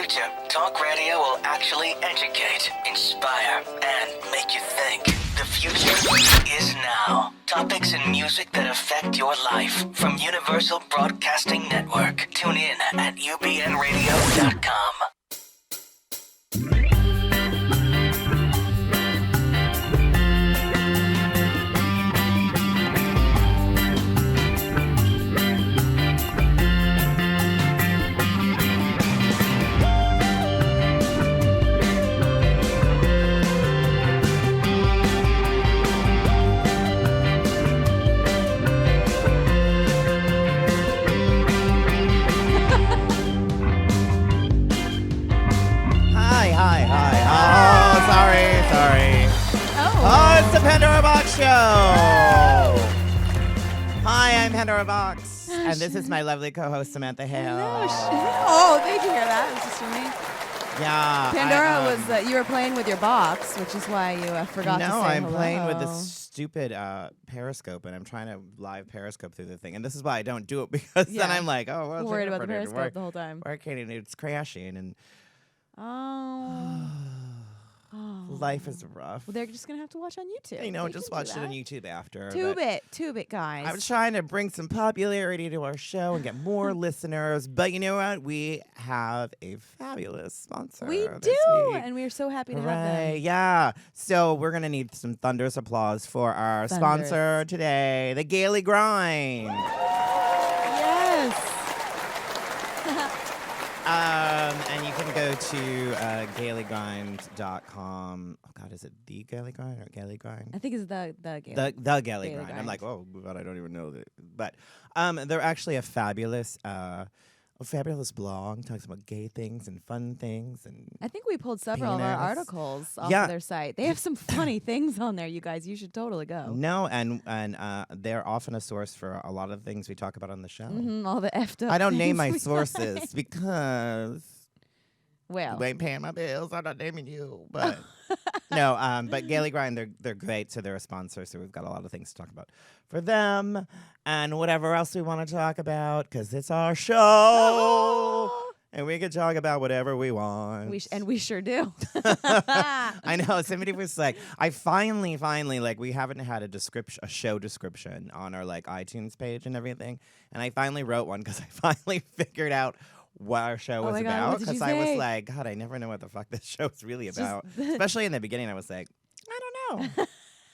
future, talk radio will actually educate, inspire, and make you think. The future is now. Topics and music that affect your life from Universal Broadcasting Network. Tune in at ubnradio.com. It's the Pandora Boxx Show. Hi, I'm Pandora Boxx, and this is my lovely co-host Samantha Hale. Oh, they can hear that. It's just for me. Yeah, Pandora was you were playing with your box, which is why you forgot to say hello. No, I'm hello. playing with this stupid Periscope, and I'm trying to live Periscope through the thing, and this is why I don't do it because then I'm like, oh, well, worried about the Periscope the whole time. Working and it's crashing, and life is rough. Well, they're just gonna have to watch on YouTube. I know, just watch it on YouTube after. Tube it, guys. I was trying to bring some popularity to our show and get more listeners, but you know what? We have a fabulous sponsor. We this do, week. and we're so happy to have Hooray, them. yeah. So we're gonna need some thunderous applause for our sponsor today, the Gaily Grind. Yes. And you can go to gailygrind.com. Oh God, is it the Gaily Grind or Gaily Grind? I think it's the Gaily. The Gaily Grind. I'm like, oh God, I don't even know that. But they're actually a fabulous blog. Talks about gay things and fun things, and I think we pulled several of our articles off of their site. They have some funny things on there, you guys. You should totally go. No, and they're often a source for a lot of things we talk about on the show. All the effed up. I don't name my sources because you ain't paying my bills. I'm not naming you, but no. But Gaily Grind, they're great. So they're a sponsor. So we've got a lot of things to talk about for them and whatever else we want to talk about because it's our show. And we can talk about whatever we want. We sure do. I know. Somebody was like, I finally, like, we haven't had a show description on our, like, iTunes page and everything. And I finally wrote one because I finally figured out what our show was about. Because I was like, God, I never know what the fuck this show is really about. Especially in the beginning, I was like, I don't know.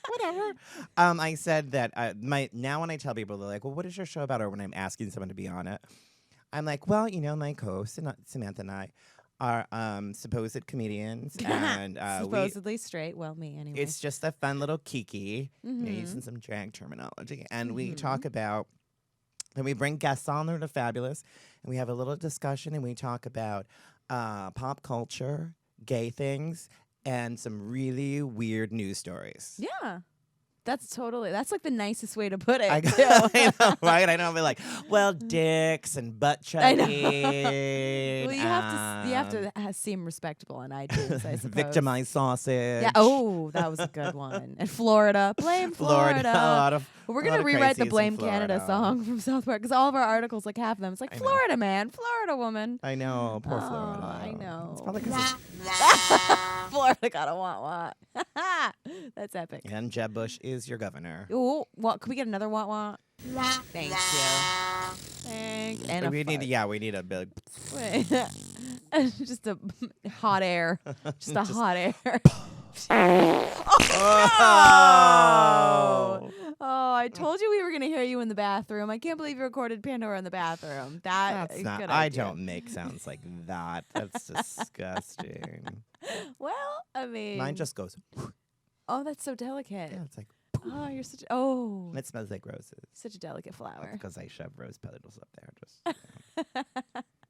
Whatever. I said that now when I tell people, they're like, well, what is your show about? Or when I'm asking someone to be on it, I'm like, well, you know, my co-host, Samantha and I, are supposed comedians. And supposedly straight. Well, me anyway. It's just a fun little kiki, using some drag terminology. And we talk about, and we bring guests on that are fabulous. And we have a little discussion and we talk about pop culture, gay things, and some really weird news stories. Yeah. That's like the nicest way to put it. I know, right? I know. I'll be like, well, dicks and butt chugging. Well, you have to seem respectable on iTunes, I suppose. Victimized sausage. Yeah. Oh, that was a good one. And Florida. Blame Florida. We're going to rewrite the Blame Canada song from South Park because all of our articles, like half of them, it's like, Florida man, Florida woman. I know. Poor Florida. I know. It's probably because Florida gotta want. That's epic. And Jeb Bush is your governor. Ooh, what? Can we get another want? Thank you. Thanks. And we need a big. Just a hot air. Just a hot air. Oh, I told you we were going to hear you in the bathroom. I can't believe you recorded Pandora in the bathroom. That's not. Good I idea. don't make sounds like that. That's disgusting. Well, I mean, mine just goes. Oh, that's so delicate. Yeah, it's like. Oh, you're such. Oh, it smells like roses. Such a delicate flower. Because I shove rose petals up there. Just.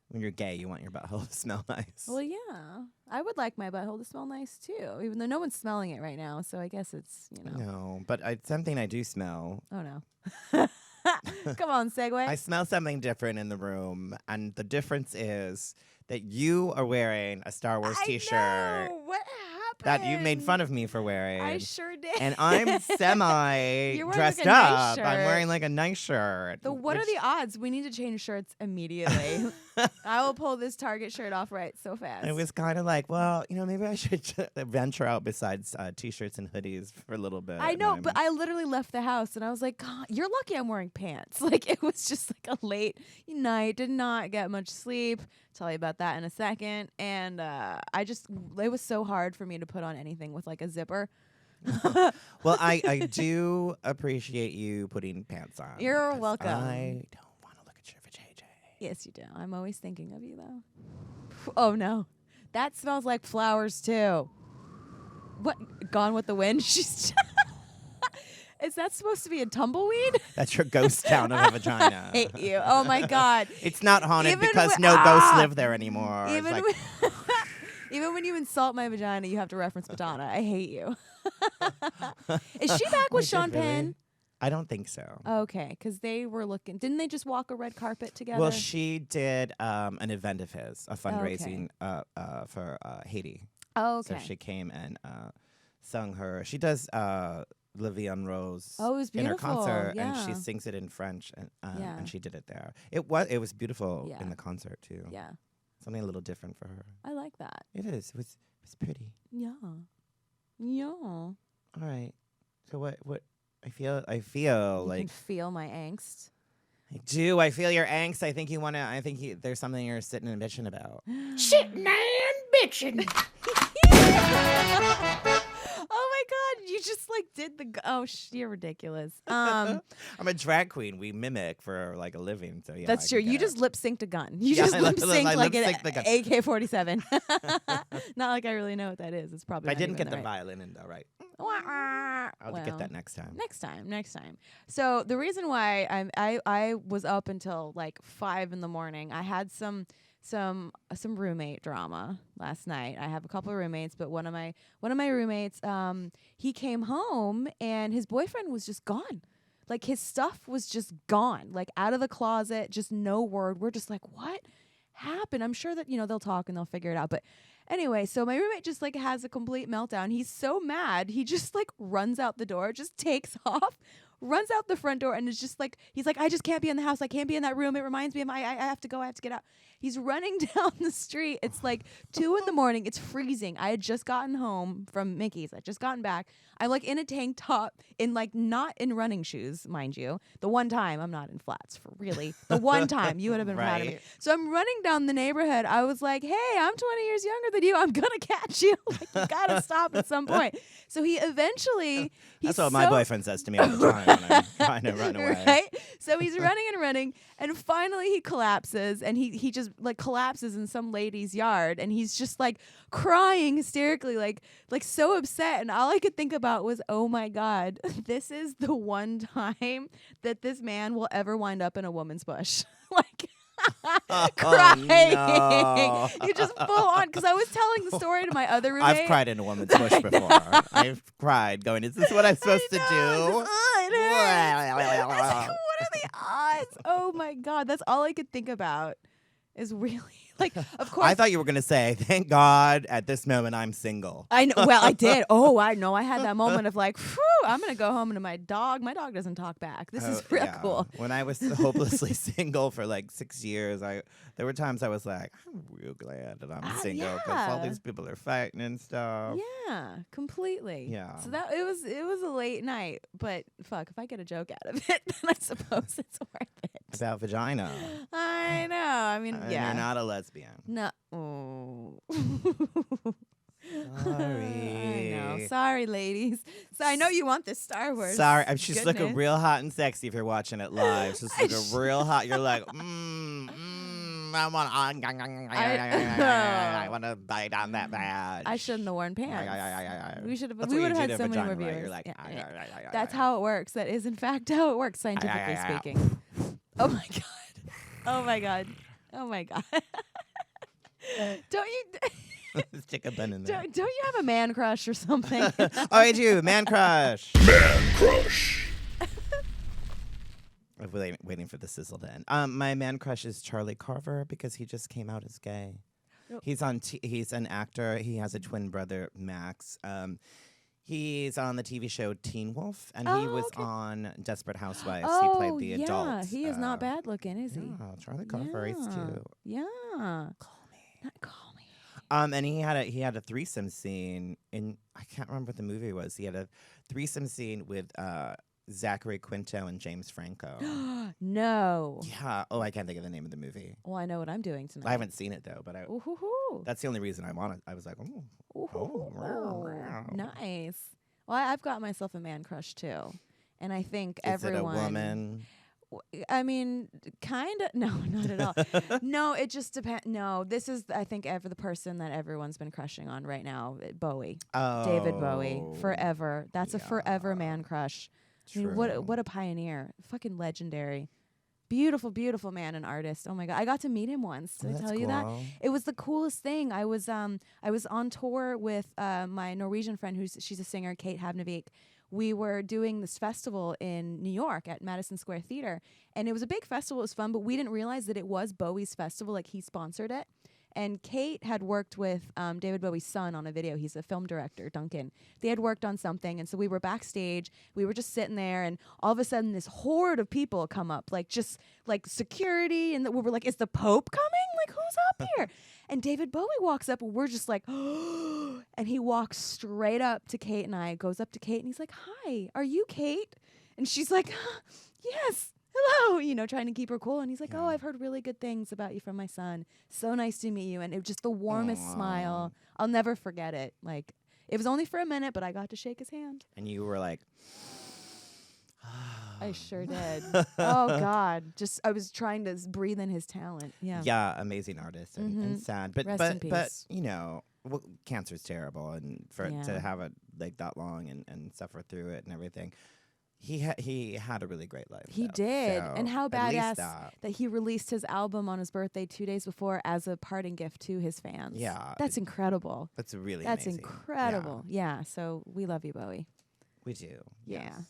When you're gay, you want your butthole to smell nice. Well, yeah. I would like my butthole to smell nice, too, even though no one's smelling it right now, so I guess it's, No, but it's something I do smell. Oh, no. Come on, segue. I smell something different in the room, and the difference is that you are wearing a Star Wars T-shirt. What happened? That you made fun of me for wearing. I sure day. And I'm semi You're wearing, dressed like, a nice up. I'm shirt. wearing like a nice shirt. What are the odds? We need to change shirts immediately. I will pull this Target shirt off right so fast. It was kind of like, well, maybe I should venture out besides t-shirts and hoodies for a little bit. I know, but I literally left the house and I was like, God, you're lucky I'm wearing pants. Like, it was just like a late night. Did not get much sleep. Tell you about that in a second. And it was so hard for me to put on anything with like a zipper. Well, I do appreciate you putting pants on. You're welcome. I don't want to look at your vajayjay. Yes, you do. I'm always thinking of you, though. Oh, no. That smells like flowers, too. What? Gone with the Wind? She's... Is that supposed to be a tumbleweed? That's your ghost town of a vagina. I hate you. Oh, my God. It's not haunted Even because when- no ghosts live there anymore. It's Even, like, when, even when you insult my vagina, you have to reference Madonna. I hate you. Is she back with Wait, Sean did really? Penn? I don't think so. Okay, because they were looking. Didn't they just walk a red carpet together? Well, she did an event of his, a fundraising for Haiti. Oh, okay. So she came and sung her. She does La Vie en Rose Oh, it was in her beautiful. concert, Yeah. and she sings it in French, Yeah. and she did it there. It was beautiful Yeah. in the concert too. Yeah, Something a little different for her. I like that. It is. It was pretty. Yeah. Yeah. All right. So what? I feel You like can feel my angst. I do. I feel your angst. I think you want to. I think there's something you're sitting and bitching about. Sitting and bitching. Oh my God! You just like did the. You're ridiculous. I'm a drag queen. We mimic for like a living. So yeah. That's I true. can You get just lip synced a gun. You Yeah, just I lip lip- synced I like an lip-synced the gun. AK-47. Not like I really know what that is. It's it. probably. I not didn't even get the right. violin in though, right? I'll Well, get that next time. Next time. So the reason why I was up until like 5 a.m. I had some roommate drama last night. I have a couple of roommates, but one of my roommates, he came home and his boyfriend was just gone. Like his stuff was just gone, like out of the closet, just no word. We're just like, what happened? I'm sure that they'll talk and they'll figure it out, but. Anyway, so my roommate just like has a complete meltdown. He's so mad. He just like runs out the door, just takes off, runs out the front door, and is just like, he's like, I just can't be in the house. I can't be in that room. It reminds me of I have to go. I have to get out. He's running down the street. It's like 2 a.m. It's freezing. I had just gotten home from Mickey's. I just gotten back. I'm like in a tank top, in like not in running shoes, mind you. The one time I'm not in flats for really. The one time you would have been proud of me. Right. So I'm running down the neighborhood. I was like, hey, I'm 20 years younger than you. I'm gonna catch you. Like you gotta stop at some point. So he eventually That's what my boyfriend says to me all the time when I'm trying to run away. Right? So he's running, and finally he collapses, and he just like collapses in some lady's yard, and he's just like crying hysterically, like so upset. And all I could think about was, oh my God, this is the one time that this man will ever wind up in a woman's bush. Like crying. Oh, no. You just full on, because I was telling the story to my other roommate. I've cried in a woman's bush before. I've cried going, is this what I'm supposed to do? I was like, what are the odds? Oh my God, that's all I could think about. Is really like, of course. I thought you were going to say, thank God at this moment I'm single. I know. Well, I did. Oh, I know. I had that moment of like, phew, I'm going to go home to my dog. My dog doesn't talk back. This is real Yeah. cool. When I was hopelessly single for like 6 years, there were times I was like, I'm real glad that I'm single because all yeah. these people are fighting and stuff. Yeah, completely. Yeah. So that it was a late night, but fuck, if I get a joke out of it, then I suppose it's worth it. About vagina. I know. I mean, And yeah. you're not a lesbian. No. Oh. Sorry. I know. Sorry, ladies. So I know you want this Star Wars. Sorry, she's looking goodness. real hot and sexy if you're watching it live. She's I looking real hot. You're like, I want to bite on that badge. I shouldn't have worn pants. We should have. That's We what would you have do had to so many more vagina, right? viewers. You're like, Yeah. That's how it works. That is, in fact, how it works, scientifically speaking. Oh my God. Oh my God. Oh my God. Don't you? Stick a bun in there. Don't you have a man crush or something? Oh, I do. Man crush. Man crush. I'm waiting for the sizzle to end. My man crush is Charlie Carver because he just came out as gay. Oh. He's on. He's an actor. He has a twin brother, Max. He's on the TV show Teen Wolf, and he Oh, was okay. on Desperate Housewives. Oh, He played the yeah. adult. He is not bad looking, is he? Yeah, Charlie Carver is too. Yeah. Call me. Not call me. And he had a threesome scene in, I can't remember what the movie was. He had a threesome scene with Zachary Quinto and James Franco. No. Yeah. Oh, I can't think of the name of the movie. Well, I know what I'm doing tonight. I haven't seen it though, but Ooh-hoo-hoo. that's the only reason I want it. I was like, oh. Ooh-hoo-hoo. Nice. Well, I've got myself a man crush too. And I think Is everyone. it a woman? I mean, kind of. No, not at all. No, it just depends. No, this is, I think, the person that everyone's been crushing on right now, Bowie. Oh. David Bowie. Forever. That's a Yeah. forever man crush. I mean, True. what a pioneer. Fucking legendary. Beautiful, beautiful man and artist. Oh my God. I got to meet him once. Did I That's tell you that? cool. It was the coolest thing. I was on tour with my Norwegian friend she's a singer, Kate Havnevik. We were doing this festival in New York at Madison Square Theater, and it was a big festival. It was fun, but we didn't realize that it was Bowie's festival. Like, he sponsored it. And Kate had worked with David Bowie's son on a video. He's a film director, Duncan. They had worked on something, and so we were backstage. We were just sitting there, and all of a sudden, this horde of people come up, just like security, and we were like, "Is the Pope coming? Like, who's up here?" And David Bowie walks up, and we're just like, and he walks straight up to Kate and I, goes up to Kate, and he's like, "Hi, are you Kate?" And she's like, "Yes. Hello," trying to keep her cool. And he's like, "Oh, I've heard really good things about you from my son. So nice to meet you." And it was just the warmest smile. I'll never forget it. Like, it was only for a minute, but I got to shake his hand. And you were like, I sure did. Oh, God. I was trying to breathe in his talent. Yeah. yeah, amazing artist and sad. But Rest in but peace. well, cancer's terrible, and to have it like that long and suffer through it and everything. He had a really great life. He though, did. so And how at least badass that. that he released his album on his birthday 2 days before as a parting gift to his fans. Yeah. That's incredible. That's really That's amazing. incredible. Yeah. So we love you, Bowie. We do. Yeah. Yes.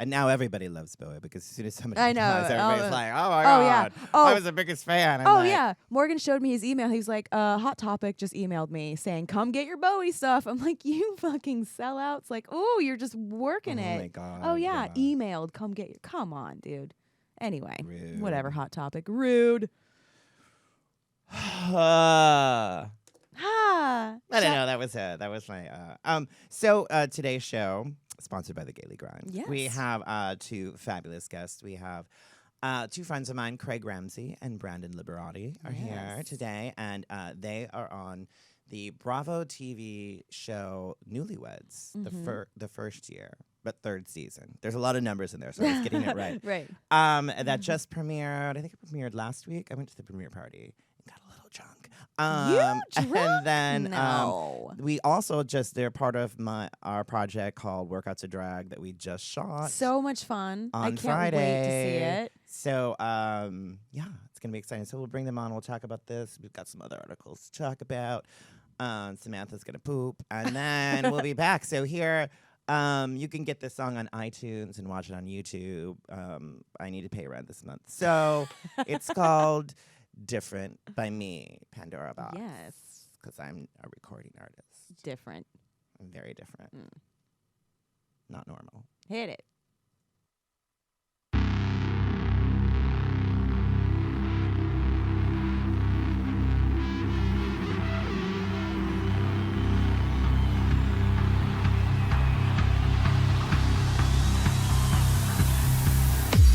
And now everybody loves Bowie because as soon as somebody I know. dies, everybody's like, "Oh my Oh, yeah. God, Oh. I was the biggest fan." I'm Oh, like, yeah. Morgan showed me his email. He was like, Hot Topic just emailed me saying, "Come get your Bowie stuff." I'm like, "You fucking sellouts." Like, "Oh, you're just working Oh it." my God. Oh, yeah. Emailed. Come get your. Come on, dude. Anyway. Rude. Whatever. Hot Topic. Rude. I Ha. don't know. That was my. So today's show, sponsored by the Gaily Grind. Yes. We have two fabulous guests. We have two friends of mine, Craig Ramsay and Brandon Liberati, are here Yes. today, and they are on the Bravo TV show Newlyweds, the first year, but third season. There's a lot of numbers in there, so I was getting it right. Right. That just premiered. I think it premiered last week. I went to the premiere party and got a little drunk. You drunk? And then No. we also they're part of our project called Workouts to Drag that we just shot So much fun. I on can't Friday. wait to see it. So yeah, it's gonna be exciting. So we'll bring them on. We'll talk about this. We've got some other articles to talk about. Samantha's gonna poop, and then we'll be back. So here. You can get this song on iTunes and watch it on YouTube. I need to pay rent this month. So it's called Different by me, Pandora Boxx. Yes. Because I'm a recording artist. Different. I'm very different. Not normal. Hit it.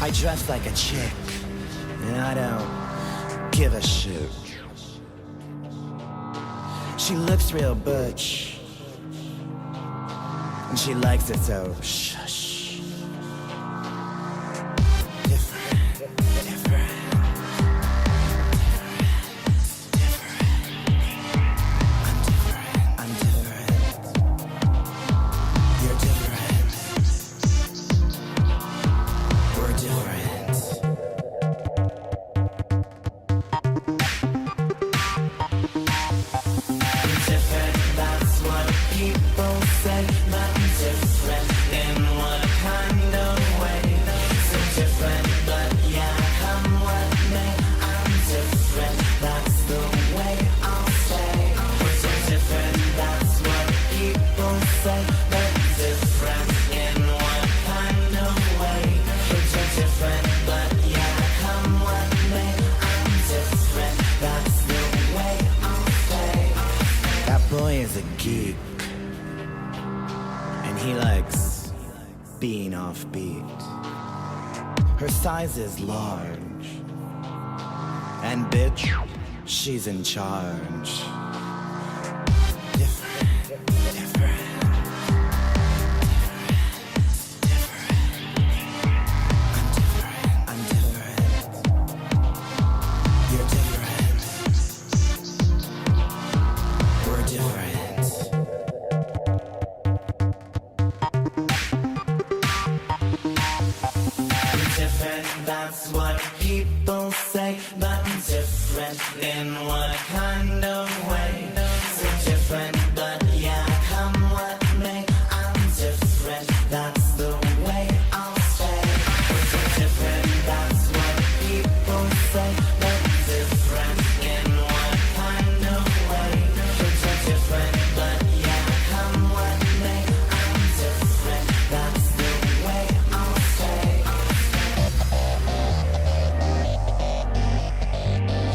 I dress like a chick, and I don't give a shit. She looks real butch, and she likes it so shush. Different, different, I'm different. You're different. We're different. Different, that's what people say. But I'm different in geek. And he likes being offbeat. Her size is large. And bitch, she's in charge. Different, different. That's what people say, but different in what kind of way? So different, but yeah, come what may. I'm different, that's the way I'll stay. So different, that's what people say, but different in what kind of way? So different, but yeah, come what may. I'm different, that's the way I'll stay.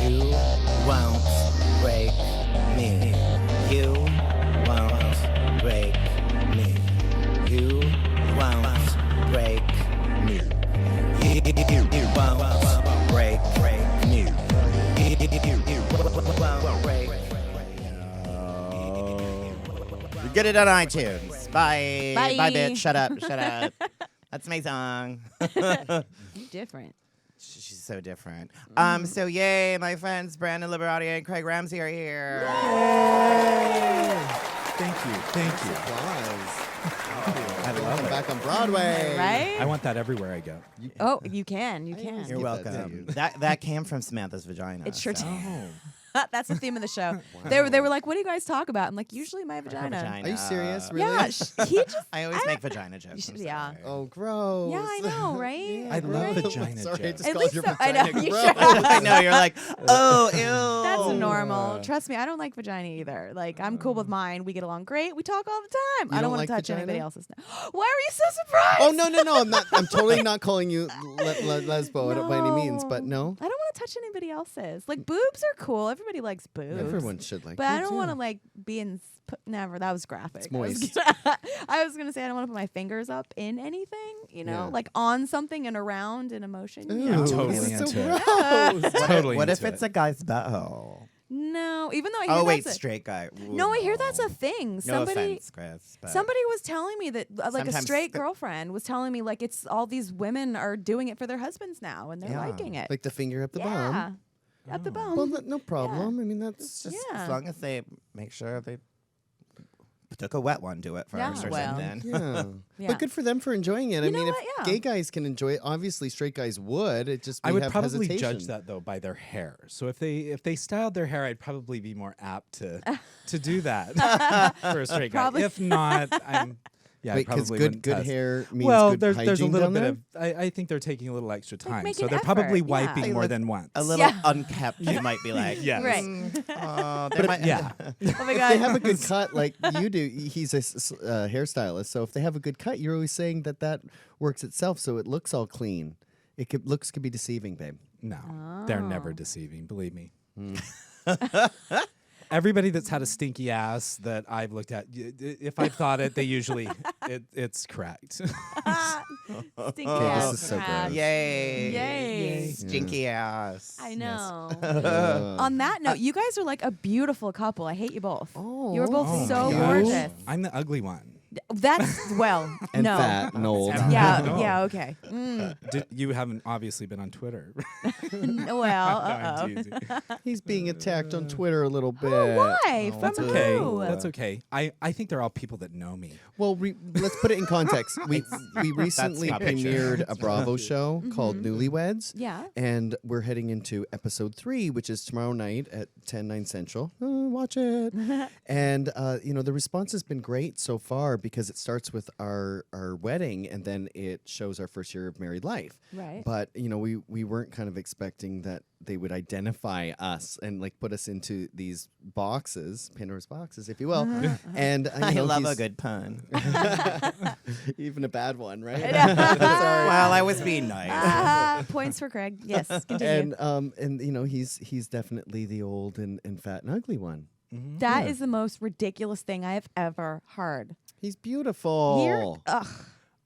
You won't break me. You won't break me. You won't break me. You won't break me. You won't break. Get it on iTunes. Bye. Bye. Bye, bitch. Shut up. Shut up. That's my song. Different. She's so different. So yay, my friends Brandon Liberati and Craig Ramsay are here. Thank you. Thank you. I love it. Back on Broadway. Right? I want that everywhere I go. Oh, you can. You can. You're Give that to welcome. you. That came from Samantha's vagina. It sure so. did. That's the theme of the show. They were like, "What do you guys talk about?" I'm like, "Usually my Her vagina." vagina. Are you serious? Really? Yeah, he just. I always make vagina jokes. should- I'm yeah. sorry. Oh, gross. Yeah, I know, right? I love Right? vagina Sorry, I jokes. just At called least your so- I know, vagina you gross. should. I know, you're like, oh, ew. That's normal. Trust me, I don't like vagina either. Like, I'm cool with mine. We get along great. We talk all the time. I don't don't want like to touch vagina? anybody else's. Why are you so surprised? Oh, no. I'm not. I'm totally not calling you lesbo by any means, but no. I don't want to touch anybody else's. Like, boobs are cool. Everybody likes boobs. Everyone should like But I boobs, don't want yeah. to like be in. Never. That was graphic. It's moist. I was gonna say I don't want to put my fingers up in anything. You know, Yeah. like on something and around in emotion. You Ooh, know? this totally is so into it. gross. What Totally if into it's it. a guy's butthole? No, even though I hear Oh, wait, that's straight guy. Ooh, no, I hear that's a thing. No Somebody. offense, Chris. But Somebody was telling me that, like a Sometimes straight the- girlfriend was telling me, like it's all these women are doing it for their husbands now, and they're Yeah. liking it. Like the finger up the yeah, bum. up the bum. Well, no problem. I mean, It's that's just Yeah. as long as they make sure they took a wet one to it first Yeah, or well. something. yeah. Yeah. But good for them for enjoying it. I You know mean, if what? Yeah. gay guys can enjoy it, obviously straight guys would. It just I we would have probably hesitation. judge that though by their hair. So if they styled their hair, I'd probably be more apt to do that for a straight guy. Probably. If not, I'm yeah. Wait, I because probably good wouldn't pass. hair means Well, good there's a hygiene little down bit there? of. I think they're taking a little extra time, make so an they're probably effort, yeah. wiping They more look than once. A little Yeah. unkept, you might be like. Yes. Right. Oh, they But might, yeah. Oh my If god. they have a good cut like you do, he's a hairstylist. So if they have a good cut, you're always saying that works itself, so it looks all clean. Looks could be deceiving, babe. No, they're never Oh. deceiving. Believe me. Everybody that's had a stinky ass that I've looked at, if I've thought it, they usually it's correct. Stinky Okay, ass. this is so crap. gross. Yay. Yay. Stinky ass. I know. Uh, On that note, you guys are like a beautiful couple. I hate you both. Oh. You were both Oh so my gosh. gorgeous. I'm the ugly one. That's well, and no. fat and old. Yeah, No. yeah, okay. Mm. You haven't obviously been on Twitter. Well, No, uh-oh. I'm teasing. He's being attacked on Twitter a little bit. Oh, why? From That's who? okay. That's okay. I think they're all people that know me. Well, let's put it in context. We recently not picture. premiered a Bravo show called Mm-hmm. Newlyweds. Yeah. And we're heading into episode 3, which is tomorrow night at 10/9 Central. Watch it. And the response has been great so far because it starts with our wedding and then it shows our first year of married life. Right. But we weren't kind of expecting that they would identify us and like put us into these boxes, Pandora's boxes, if you will. And I love a good pun. even a bad one, right? Well, I was being nice. Points for Craig. Yes, continue. And he's definitely the old and fat and ugly one. That is the most ridiculous thing I have ever heard. He's beautiful.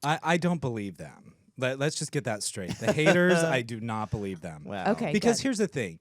I don't believe them. Let's just get that straight. The haters, I do not believe them. Well, Okay. Because good. here's the thing.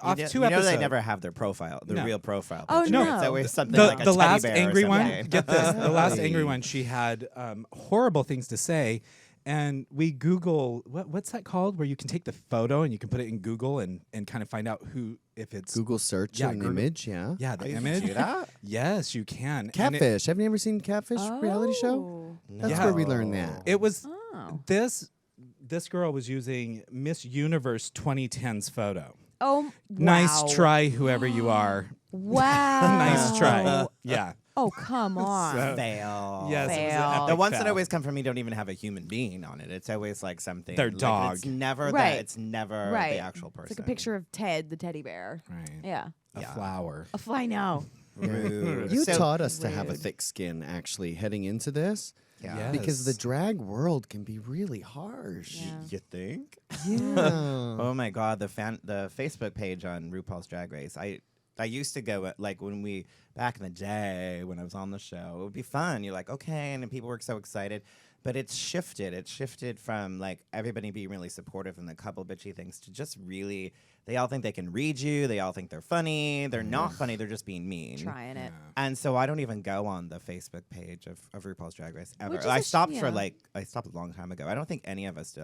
Off you 2 know episodes. they never have their profile, their No. real profile. Oh, picture. no. It's always something the, like a the teddy last bear or angry one, something. get this, the last angry Really? one, she had horrible things to say. And we Google, what's that called? Where you can take the photo and you can put it in Google and kind of find out if it's. Google search Yeah, an Google- image, yeah. Yeah, the You can image. do that? Yes, you can. And Catfish. Have you ever seen Catfish reality show? Oh. That's Yeah. where we learned that. It was Oh. this girl was using Miss Universe 2010's photo. Oh, wow. Nice try, whoever you are. Wow. Nice try. Yeah. Oh, come on. So- Fail. Yes, it was an Fail. epic The ones that fail. always come from me don't even have a human being on it. It's always like something. Their like, dog. It's never Right. that. It's never Right. the actual person. It's like a picture of Ted, the teddy bear. Right. Yeah. A Yeah. flower. A fly now. Rude. You So- taught us to have a rude. thick skin, actually, heading into this. Yeah. Yeah. Because the Yes. drag world can be really harsh. Yeah. You think? Yeah. Oh my God, the Facebook page on RuPaul's Drag Race. I used to go like when we back in the day when I was on the show. It would be fun. You're like, okay, and then people were so excited. But it's shifted. It shifted from like everybody being really supportive and the couple bitchy things to just really they all think they can read you. They all think they're funny. They're not funny. They're just being mean. Trying it. And so I don't even go on the Facebook page of RuPaul's Drag Race ever. Which is I a stopped yeah. for I stopped a long time ago. I don't think any of us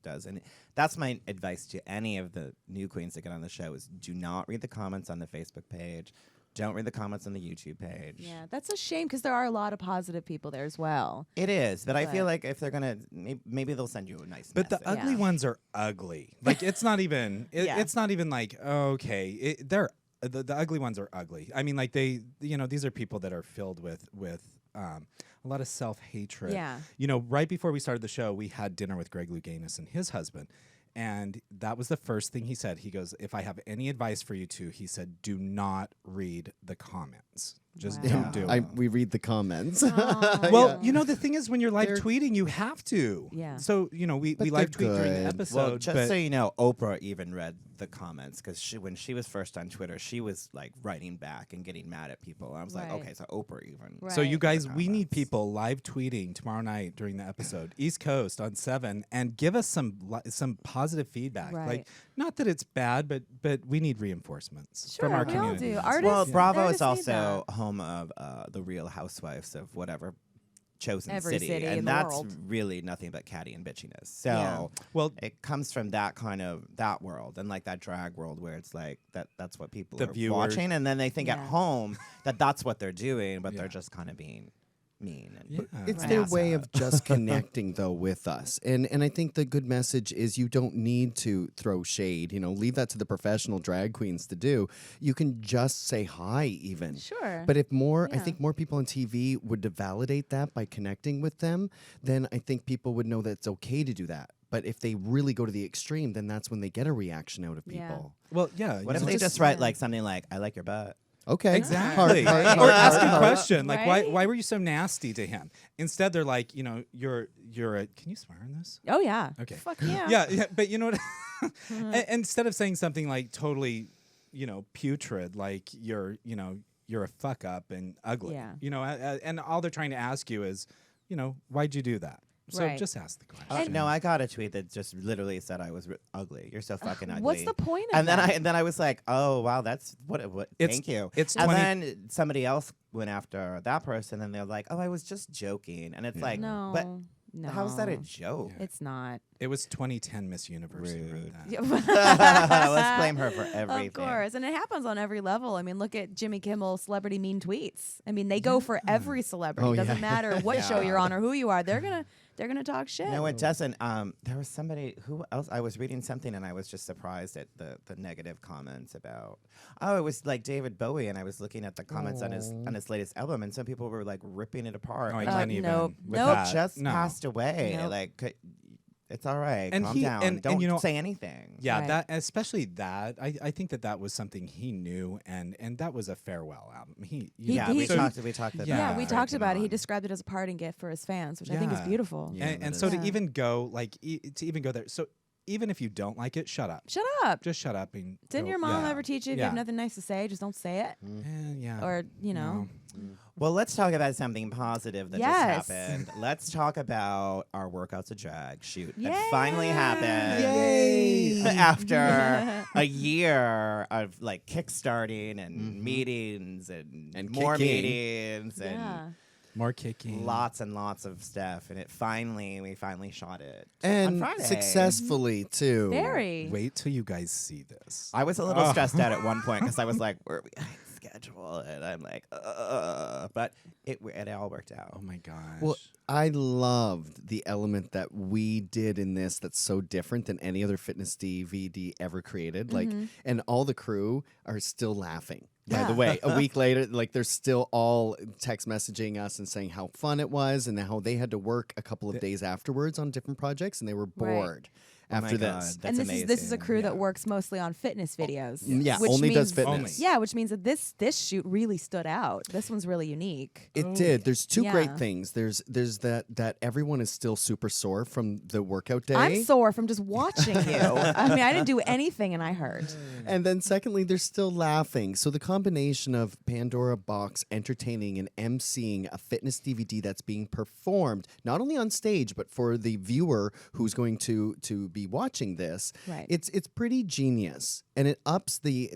does. And that's my advice to any of the new queens that get on the show is do not read the comments on the Facebook page. Don't read the comments on the YouTube page. Yeah, that's a shame because there are a lot of positive people there as well. It is, but I feel But- like if they're gonna, maybe they'll send you a nice. But the message. ugly Yeah. ones are ugly. Like it's not even. Yeah. It's not even like okay. They're the ugly ones are ugly. I mean, like these are people that are filled with a lot of self hatred. Yeah. Right before we started the show, we had dinner with Greg Louganis and his husband. And that was the first thing he said. He goes, if I have any advice for you two, he said, do not read the comments. Just Wow. don't do it. We read the comments. Well, the thing is, when you're live They're- tweeting, you have to. Yeah. So, we But live they're tweet during the good. episode. Well, just but so you know, Oprah even read the comments because when she was first on Twitter, she was like writing back and getting mad at people. I was like, Right. okay, so Oprah even. Right. So you guys, we need comments. people live tweeting tomorrow night during the episode, East Coast on 7, and give us some positive feedback. Right. Like, not that it's bad, but we need reinforcements from Sure, our we all community. do. Artists- Well, Bravo is artists need also home of the Real Housewives of whatever chosen Every city and in the that's world. really nothing but catty and bitchiness. So Yeah. Well, it comes from that world and like that drag world where it's like that's what people The are viewers- watching, and then they think at Yeah. home that's what they're doing, but Yeah. they're just kind of being mean. And Yeah. It's an their asshole. way of just connecting, though, with us. And I think the good message is you don't need to throw shade. Leave that to the professional drag queens to do. You can just say hi, even. Sure. But if I Yeah. think more people on TV would to validate that by connecting with them, then I think people would know that it's okay to do that. But if they really go to the extreme, then that's when they get a reaction out of Yeah. people. well, yeah. What you if know, they just- just write like something like "I like your butt"? Okay. Exactly. Heart, Or ask a heart. question like, Right? why were you so nasty to him? Instead, they're like, you're a. Can you swear in this? Oh yeah. Okay. Fuck yeah. Yeah, but you know what? Instead of saying something like totally, putrid, like you're a fuck up and ugly. Yeah. And all they're trying to ask you is, why'd you do that? So Right. just ask the question. No, I got a tweet that just literally said I was ugly. You're so fucking ugly. What's the point of And then that? I was like, oh wow, that's what. It's- Thank you. it's and 20 then somebody else went after that person, and they're like, oh, I was just joking, and it's like, No. but no. how's that a joke? It's not. It was 2010 Miss Universe. who wrote Rude. that. Let's blame her for everything. Of course. And it happens on every level. I mean, look at Jimmy Kimmel's celebrity mean tweets. I mean, they go for every celebrity. Oh, It doesn't yeah. matter what show you're on or who you are. They're gonna talk shit. No, it doesn't. There was somebody who else. I was reading something, and I was just surprised at the negative comments about. Oh, it was like David Bowie, and I was looking at the comments on his latest album, and some people were like ripping it apart. Oh, I and, can't like, even. nope. With Nope. that. just No. passed away. Nope. Like, it's all right. And Calm he- down. and Don't say anything. Yeah, Right. that especially that. I think that was something he knew, and that was a farewell album. Yeah, he- we so- talked about Yeah, Yeah, we that. talked about it. He On. described it as a parting gift for his fans, which I think is Yeah. beautiful. Yeah. and that so is- to even go like to even go there. So even if you don't like it, shut up. Shut up. Just shut up. And Didn't go- your mom yeah. ever teach you if you have nothing nice to say, just don't say it? Yeah. Or, you know. Well, let's talk about something positive that Yes. just happened. Let's talk about our Workouts of Drag shoot Yay. that finally happened. Yay! After a year of like kickstarting and meetings and more kicking. meetings and Yeah. More kicking. lots and lots of stuff, and we finally shot it And on Friday. successfully too. Very. Wait till you guys see this. I was a little stressed out at one point because I was like, "Where are we behind schedule?" And I'm like, but it all worked out. Oh my gosh. Well, I loved the element that we did in this that's so different than any other fitness DVD ever created. Like, and all the crew are still laughing. By the Yeah. way, a week later, like they're still all text messaging us and saying how fun it was and how they had to work a couple of days afterwards on different projects and they were bored Oh my after God, this. that's And this is a amazing. crew that Yeah. works mostly on fitness videos. Yeah, which only does means- fitness. Yeah, which means that this shoot really stood out. This one's really unique. It did. There's two Yeah. great things. There's that everyone is still super sore from the workout day. I'm sore from just watching you. I mean, I didn't do anything and I hurt. And then secondly, they're still laughing. So the combination of Pandora Boxx entertaining and emceeing a fitness DVD that's being performed not only on stage but for the viewer who's going to be watching this, Right. it's pretty genius, and it ups the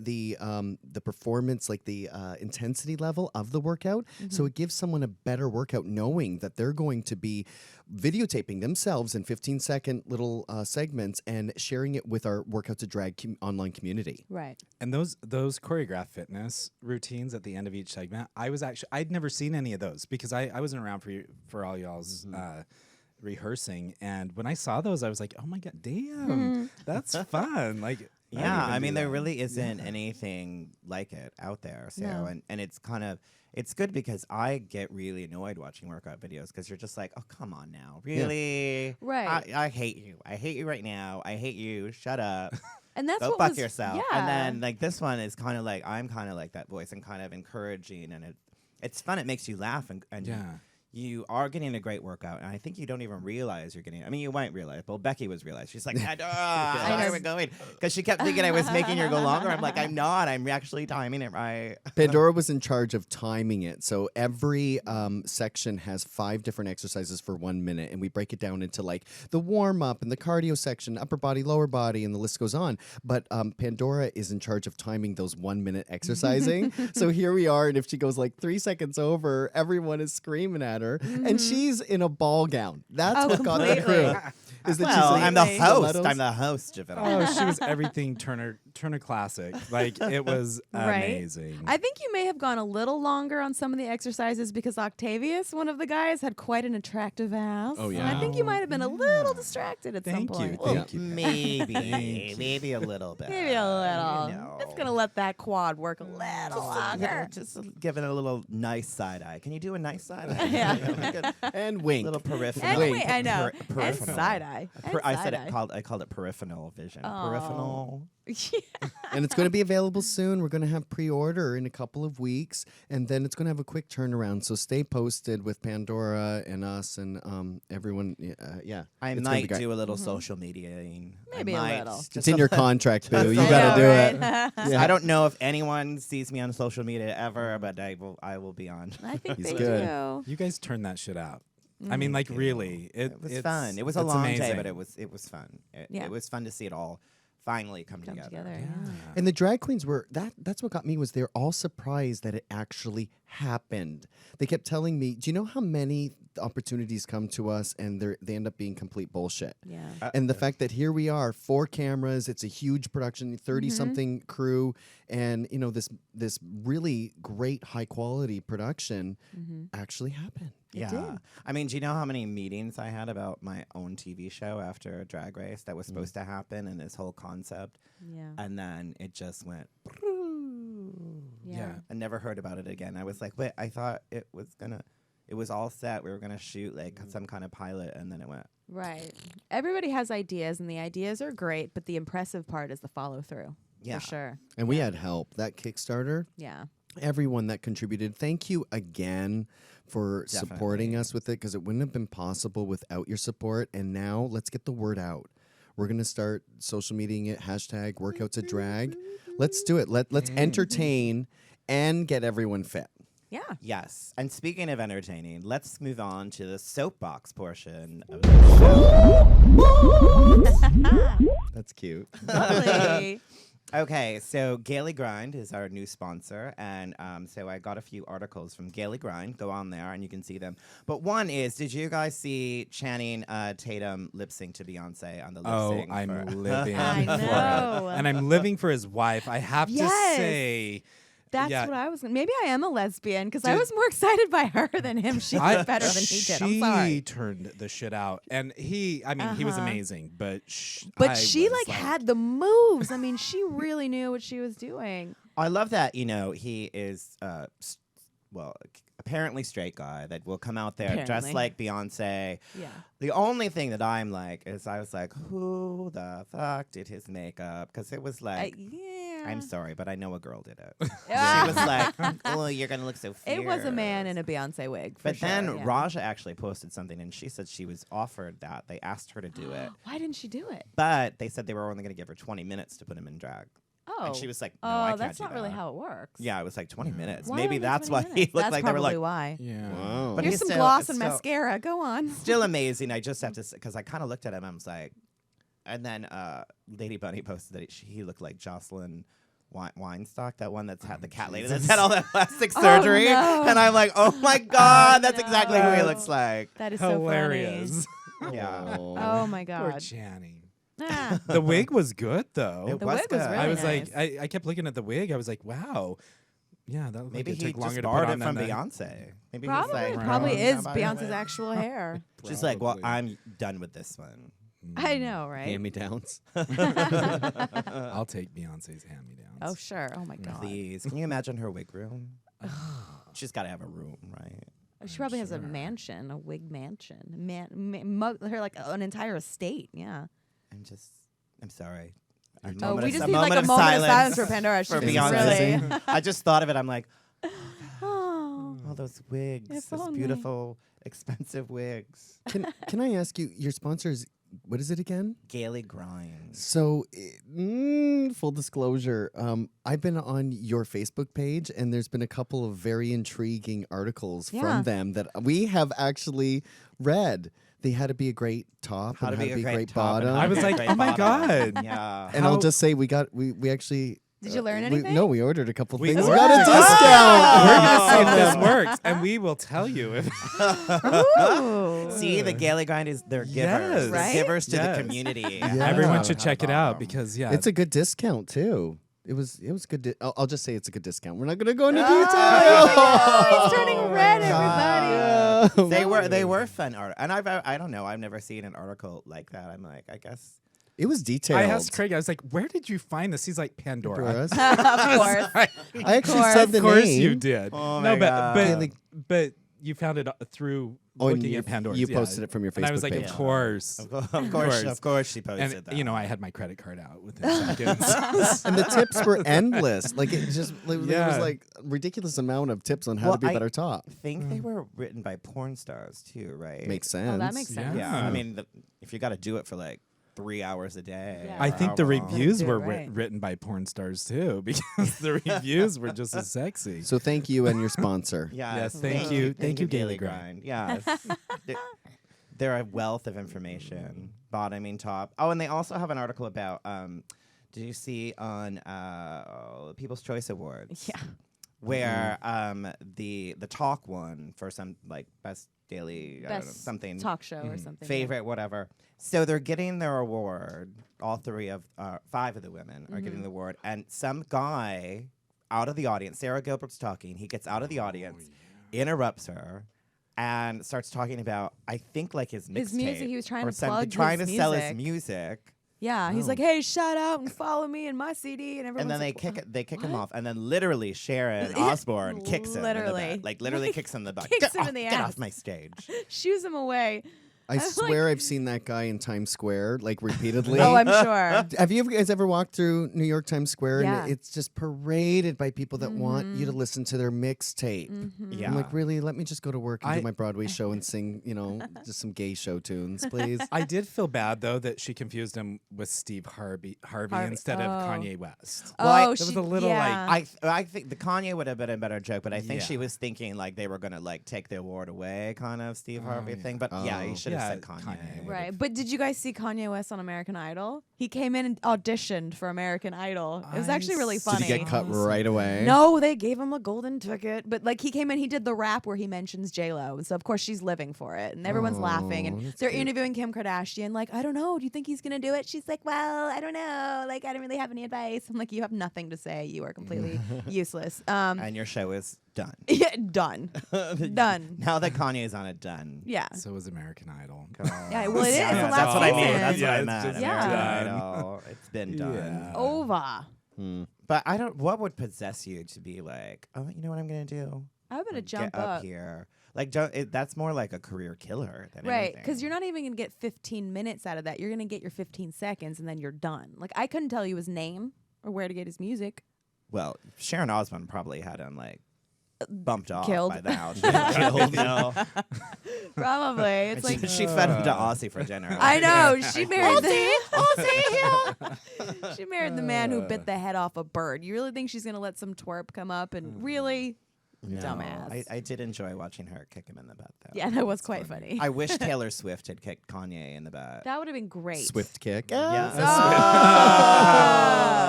performance, like the intensity level of the workout. So it gives someone a better workout knowing that they're going to be videotaping themselves in 15-second little segments and sharing it with our Workouts to Drag online community. Right. And those choreographed fitness routines at the end of each segment, I'd never seen any of those because I wasn't around for all y'all's rehearsing, and when I saw those, I was like, oh my god, damn, that's fun. Like, Yeah, I mean, there that. really isn't anything like it out there. So, No. and it's kind of, it's good because I get really annoyed watching workout videos because you're just like, oh, come on now. Really? Right. I hate you. I hate you right now. I hate you. Shut up. And that's Go what fuck was, yourself. Yeah. And then, like, this one is kind of like, I'm kind of like that voice and kind of encouraging. And it's fun. It makes you laugh. And Yeah. you are getting a great workout, and I think you don't even realize you're getting. I mean, you might realize, but Becky was realized. She's like, "Where are we going?" Because she kept thinking I was making her go longer. I'm like, I'm not. I'm actually timing it right. Pandora was in charge of timing it. So every section has 5 different exercises for 1 minute. And we break it down into like the warm up and the cardio section, upper body, lower body, and the list goes on. But Pandora is in charge of timing those 1 minute exercising. So here we are. And if she goes like 3 seconds over, everyone is screaming at her. And she's in a ball gown. That's Oh, what got the completely. crew. Is that Well, she's like I'm the host. stilettos. I'm the host of it all. Oh, she was everything Turner classic. Like, it was Right. amazing. I think you may have gone a little longer on some of the exercises because Octavius, one of the guys, had quite an attractive ass. Oh, yeah. And I think you might have been a little distracted at some Thank you. point. Thank you. Maybe, maybe a little bit. Maybe a little. You know. It's gonna let that quad work a little longer. Just give it a little nice side eye. Can you do a nice side eye? Yeah. And wink. Little peripheral. And Wink. wait, I know. And peripheral. side eye. I said it I called it peripheral vision. Oh. Peripheral. And it's going to be available soon. We're going to have pre-order in a couple of weeks, and then it's going to have a quick turnaround. So stay posted with Pandora and us and everyone. Yeah, I It's gonna be might great. do a little social mediaing. Maybe a little. It's in your contract, boo. You I got to do know, it. right? I don't know if anyone sees me on social media ever, but I will be on. I think He's they good. do. You guys turned that shit out. I mean, like, really. It was it's- fun. It was a it's long day, amazing. but it was fun. Yeah. It was fun to see it all finally come Come together. together. Yeah. And the drag queens were that's what got me was they're all surprised that it actually happened. They kept telling me, "Do you know how many opportunities come to us and they end up being complete bullshit?" Yeah. And the fact that here we are, 4 cameras, it's a huge production, 30-something crew, and you know this really great high quality production actually happened. Yeah. I mean, do you know how many meetings I had about my own TV show after Drag Race that was supposed to happen and this whole concept? Yeah. And then it just went. Yeah. I never heard about it again. I was like, wait, I thought it was all set. We were going to shoot like some kind of pilot, and then it went. Right. Everybody has ideas, and the ideas are great, but the impressive part is the follow through. Yeah. For sure. And we had help. That Kickstarter, Yeah. everyone that contributed, thank you again for supporting Definitely. us with it, because it wouldn't have been possible without your support. And now let's get the word out. We're gonna start social mediaing it. Hashtag workouts a drag. Let's do it. Let's entertain and get everyone fit. Yeah. Yes. And speaking of entertaining, let's move on to the soapbox portion of the show. That's cute. Lovely. Okay, so Gaily Grind is our new sponsor, and so I got a few articles from Gaily Grind. Go on there, and you can see them. But one is, did you guys see Channing Tatum lip sync to Beyonce on the lip Oh, sync? I'm for- living I for know. it. And I'm living for his wife. I have Yes. to say. That's Yeah. what I was. Maybe I am a lesbian because I Dude. was more excited by her than him. She did better than he did. I'm sorry. She turned the shit out, and he was amazing, but But I she was had the moves. I mean, she really knew what she was doing. I love that, he is, apparently straight guy that will come out there dressed Apparently. like Beyonce. Yeah. The only thing that I'm like is I was like, who the fuck did his makeup? Because it was like, Yeah. I'm sorry, but I know a girl did it. Yeah. She was like, oh, you're going to look so fierce. It was a man in a Beyonce wig. For But sure, then yeah. Raja actually posted something, and she said she was offered that. They asked her to do it. Why didn't she do it? But they said they were only going to give her 20 minutes to put him in drag. Oh. And she was like, no, I can't that's do not really that. how it works. Yeah, it was like 20 minutes. Why Maybe only that's 20 why he minutes? looked That's like they were probably like, why. Yeah. Wow. But Here's he's some still- gloss it's and still- mascara. Go on. still amazing. I just have to, because I kind of looked at him. I was like, and then Lady Bunny posted that he looked like Jocelyn Weinstock, that one that's had the cat lady that's had all that plastic surgery. no. And I'm like, oh my God, Oh, that's exactly who he no. looks like. That is so Hilarious. Yeah. Oh. funny. Oh my Poor God. Channing. Ah. The wig was good though. It The was wig was good. really I was nice. like, I kept looking at the wig. I was like, wow. Yeah, that looked Maybe like it he took longer just to put borrowed on it from than Beyonce. Maybe Probably, he's like, probably "Oh, is somebody Beyonce's went." actual hair. She's like, well, Probably. I'm done with this one. I know, right? Hand-me-downs. I'll take Beyonce's hand-me-downs. Oh sure. Oh my God. Please. Can you imagine her wig room? She's got to have a room, right? She probably has a mansion, a wig mansion. Her like an entire estate. Yeah. I'm sorry. A Oh, moment we of- just a need like a moment of silence for Pandora. for She's Beyonce. really. I just thought of it. I'm like, Oh. all those wigs, If those only. beautiful, expensive wigs. Can I ask you, your sponsors, what is it again? Gaily Grind. So, full disclosure, I've been on your Facebook page, and there's been a couple of very intriguing articles Yeah. from them that we have actually read. They had to be a great top, How and to be a great top bottom. and I how to was be a like, great oh my bottom. God. Yeah. And I'll just say we actually. Did you learn we- anything? no, we ordered a couple We things. We ordered got a a discount. We're gonna see if this works, and we will tell you if. Ooh. See, the Gaily Grind is their givers. Yes. They're Right? givers to Yes. the community. Yeah. Everyone should Have check it out bottom. because It's a good discount too. It was good. I'll just say it's a good discount. We're not going to go into Oh, he's detail. turning red, everybody. They were fun art, and I don't know. I've never seen an article like that. I'm like, I guess. It was detailed. I asked Craig. I was like, "Where did you find this?" He's like, "Pandora." For us. of course. I actually course. said the Of course name. you did. Oh no, my God. but you found it through Oh, and looking you- at Pandora. you posted it from your And I was Facebook like, page. "Of course." Of course, she posted And that. you know, I had my credit card out within seconds. And the tips were endless. Like it just there was Yeah. like a ridiculous amount of tips on how Well, to be a I- better top. I think they were written by porn stars too, right? Makes sense. Oh, that makes sense. Yeah, Yeah. I mean, if you got to do it for like 3 hours a day, Yeah. I or think the however long. reviews Do it were right. written by porn stars too, because the reviews were just as sexy. So thank you and your sponsor. Yes, thank you, Gaily Gaily Grind. Yes, they're a wealth of information. Bottoming top. Oh, and they also have an article about. Did you see on People's Choice Awards? Yeah. Where the talk won for some like best daily I don't know, Best something talk show or something. favorite whatever. So they're getting their award. All 5 of the women are Mm-hmm. getting the award, and some guy out of the audience. Sarah Gilbert's talking. He gets out of the audience, interrupts her, and starts talking about I think like his His music, mixtape he was trying or to something, plug trying his to sell his music. music. Yeah, he's like, "Hey, shout out and follow me and my CD," and everyone's And then like, they kick him off, and then literally Sharon Osbourne kicks him in the Literally. butt. Like literally kicks him in the butt. Kicks Get him off, in the get ass. off my stage. shoos him away. I swear I've seen that guy in Times Square like repeatedly. Oh, I'm sure. Have you guys ever walked through New York Times Square? Yeah. And it's just paraded by people that want you to listen to their mixtape. Yeah. I'm like, really? Let me just go to work and do my Broadway show and sing, just some gay show tunes, please. I did feel bad though that she confused him with Steve Harvey instead of Kanye West. Well, I- Oh, There was a little I think the Kanye would have been a better joke, but I think Yeah. she was thinking like they were gonna like take the award away, kind of Steve Harvey yeah. thing. But yeah, you should have Yeah, said Kanye. Kanye. Right. But did you guys see Kanye West on American Idol? He came in and auditioned for American Idol. It was actually really funny. Did he get cut right away? No, they gave him a golden ticket. But like he came in, he did the rap where he mentions J-Lo. So of course she's living for it. And everyone's laughing. And that's they're cute. interviewing Kim Kardashian, like, I don't know, do you think he's gonna do it? She's like, well, I don't know. Like, I don't really have any advice. I'm like, you have nothing to say. You are completely useless. And your show is done. Yeah, done. Done. Now that Kanye's on it, done. Yeah. So was American Idol. Yeah, well, it is. Yeah, the that's last what I mean. season. That's Yeah, what I it's meant. just American done. Idol. It's been done. Yeah. Over. But I don't. What would possess you to be like, oh, you know what I'm gonna do? I'm gonna Like, jump get up up. here. Like, that's more like a career killer than Right, anything. because you're not even gonna get 15 minutes out of that. You're gonna get your 15 seconds, and then you're done. Like I couldn't tell you his name or where to get his music. Well, Sharon Osbourne probably had him like bumped off Killed. by now. She was killed. No. Probably. It's like she fed him to Aussie for dinner. I know she married she married the man who bit the head off a bird. You really think she's gonna let some twerp come up and really? No, Dumbass. I did enjoy watching her kick him in the butt, though. Yeah, that was quite funny. I wish Taylor Swift had kicked Kanye in the butt. That would have been great. Swift kick. Yeah.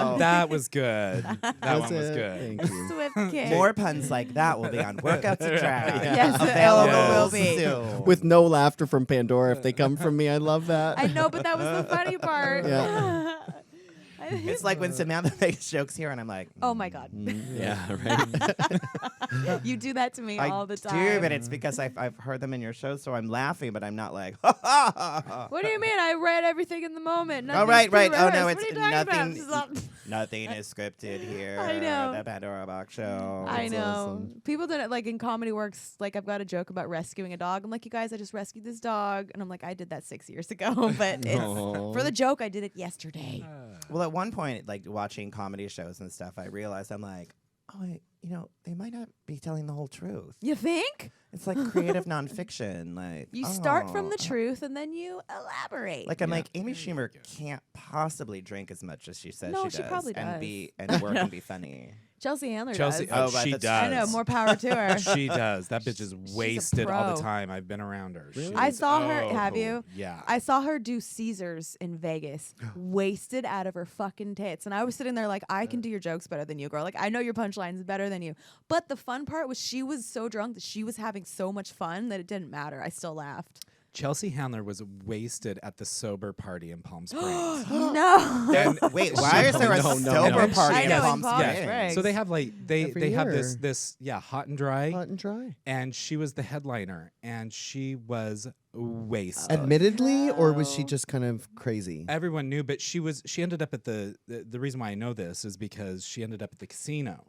Oh. That was good. That That's one was it. good. Thank you. Swift kick. More puns like that will be on Workout to Try. Yes, it Available will be. soon. With no laughter from Pandora if they come from me. I love that. I know, but that was the funny part. Yeah. It's like when Samantha makes jokes here, and I'm like, Oh my god. Yeah, right. You do that to me I all the time. do, but it's because I've heard them in your show, so I'm laughing, but I'm not like, ha ha ha ha. What do you mean? I read everything in the moment. Oh, right, right. Oh, no, What it's are you talking nothing. about? Nothing is scripted here. I know. The Pandora Boxx show. I That's know. awesome. People that like in comedy works, like I've got a joke about rescuing a dog. I'm like, you guys, I just rescued this dog. And I'm like, I did that 6 years ago. But it's Aw. for the joke, I did it yesterday. Well, at one point, like watching comedy shows and stuff, I realized I'm like, they might not be telling the whole truth. You think? It's like creative nonfiction. Like You start from oh. the truth and then you elaborate. Like I'm like Amy Schumer can't possibly drink as much as she says No, she she does, probably and does. be and work and be funny. Chelsea Handler Chelsea, does. Oh, right, she that's does. I know, more power to her. She does. That bitch is wasted all the pro. time. I've been around her. Really? I She's- saw her. oh, Have you? Yeah. I saw her do Caesars in Vegas, wasted out of her fucking tits. And I was sitting there like, I can do your jokes better than you, girl. Like, I know your punchlines better than you. But the fun part was she was so drunk that she was having so much fun that it didn't matter. I still laughed. Chelsea Handler was wasted at the sober party in Palm Springs. No. And Wait, why is there a No, no, sober no. party I in know, in Palm Palm Springs? Springs. So they have like Every they have year. this hot and dry, Hot and dry. and she was the headliner, and she was wasted. Admittedly, or was she no. just kind of crazy? Everyone knew, but she ended up at the reason why I know this is because she ended up at the casino.